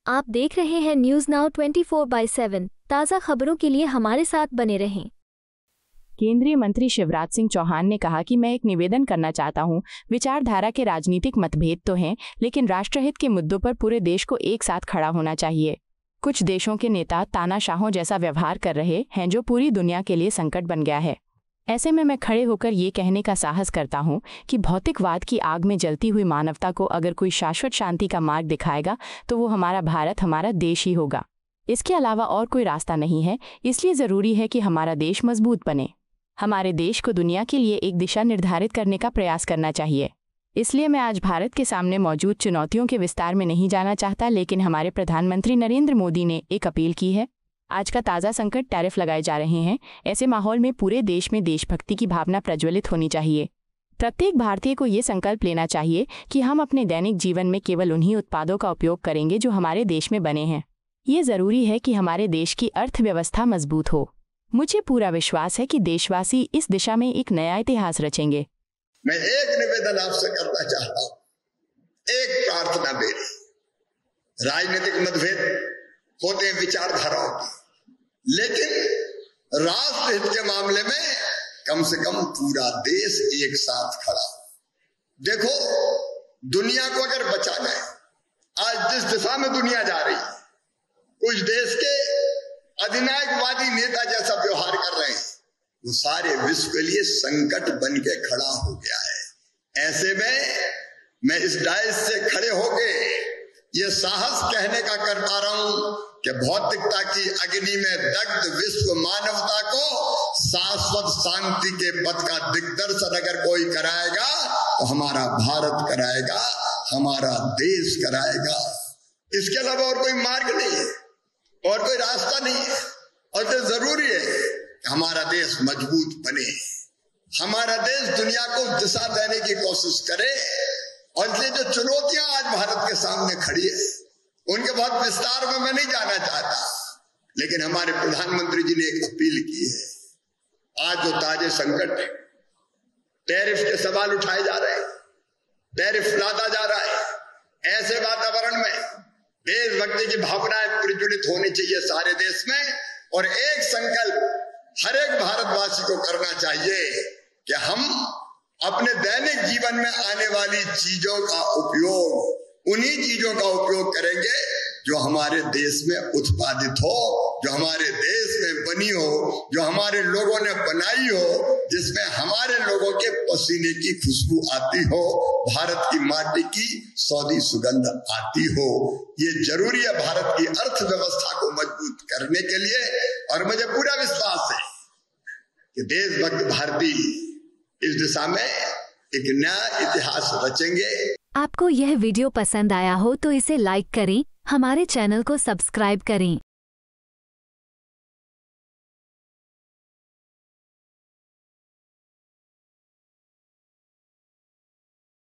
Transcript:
आप देख रहे हैं न्यूज़ नाउ 24/7। ताज़ा खबरों के लिए हमारे साथ बने रहें। केंद्रीय मंत्री शिवराज सिंह चौहान ने कहा कि मैं एक निवेदन करना चाहता हूं। विचारधारा के राजनीतिक मतभेद तो हैं, लेकिन राष्ट्रहित के मुद्दों पर पूरे देश को एक साथ खड़ा होना चाहिए। कुछ देशों के नेता तानाशाहों जैसा व्यवहार कर रहे हैं जो पूरी दुनिया के लिए संकट बन गया है। ऐसे में मैं खड़े होकर ये कहने का साहस करता हूं कि भौतिकवाद की आग में जलती हुई मानवता को अगर कोई शाश्वत शांति का मार्ग दिखाएगा तो वो हमारा भारत, हमारा देश ही होगा। इसके अलावा और कोई रास्ता नहीं है। इसलिए ज़रूरी है कि हमारा देश मजबूत बने। हमारे देश को दुनिया के लिए एक दिशा निर्धारित करने का प्रयास करना चाहिए। इसलिए मैं आज भारत के सामने मौजूद चुनौतियों के विस्तार में नहीं जाना चाहता, लेकिन हमारे प्रधानमंत्री नरेंद्र मोदी ने एक अपील की है। आज का ताज़ा संकट टैरिफ लगाए जा रहे हैं। ऐसे माहौल में पूरे देश में देशभक्ति की भावना प्रज्वलित होनी चाहिए। प्रत्येक भारतीय को ये संकल्प लेना चाहिए कि हम अपने दैनिक जीवन में केवल उन्हीं उत्पादों का उपयोग करेंगे जो हमारे देश में बने हैं। ये ज़रूरी है कि हमारे देश की अर्थव्यवस्था मजबूत हो। मुझे पूरा विश्वास है कि देशवासी इस दिशा में एक नया इतिहास रचेंगे। मैं एक निवेदन आपसे करना चाहता हूँ, एक प्रार्थना मेरी। राजनीतिक मतभेद होते हैं विचारधाराओं की, लेकिन राष्ट्र हित के मामले में कम से कम पूरा देश एक साथ खड़ा हो। देखो, दुनिया को अगर बचाना है, आज जिस दिशा में दुनिया जा रही है, कुछ देश के अधिनायकवादी नेता जैसा व्यवहार कर रहे हैं, वो सारे विश्व के लिए संकट बन के खड़ा हो गया है। ऐसे में मैं इस डायस से खड़े होके ये साहस कहने का कर पा रहा हूं कि भौतिकता की अग्नि में दग्ध विश्व मानवता को शाश्वत शांति के पथ का दिग्दर्शन अगर कोई कराएगा तो हमारा भारत कराएगा, हमारा देश कराएगा। इसके अलावा और कोई मार्ग नहीं है, और कोई रास्ता नहीं है। और तो जरूरी है कि हमारा देश मजबूत बने, हमारा देश दुनिया को दिशा देने की कोशिश करे। और इसलिए जो चुनौतियां आज भारत के सामने खड़ी है, उनके बहुत विस्तार में मैं नहीं जाना चाहता, लेकिन हमारे प्रधानमंत्री जी ने एक अपील की है। आज जो ताजे संकट है, टैरिफ के सवाल उठाए जा रहे हैं, टैरिफ लादा जा रहा है। ऐसे वातावरण में देशभक्ति की भावनाएं प्रज्वलित होनी चाहिए सारे देश में, और एक संकल्प हर एक भारतवासी को करना चाहिए कि हम अपने दैनिक जीवन में आने वाली चीजों का उपयोग उन्हीं चीजों का उपयोग करेंगे जो हमारे देश में उत्पादित हो, जो हमारे देश में बनी हो, जो हमारे लोगों ने बनाई हो, जिसमें हमारे लोगों के पसीने की खुशबू आती हो, भारत की माटी की सौंधी सुगंध आती हो। ये जरूरी है भारत की अर्थव्यवस्था को मजबूत करने के लिए। और मुझे पूरा विश्वास है कि देशभक्त भारतीय इस दिशा में एक नया इतिहास रचेंगे। आपको यह वीडियो पसंद आया हो तो इसे लाइक करें, हमारे चैनल को सब्सक्राइब करें।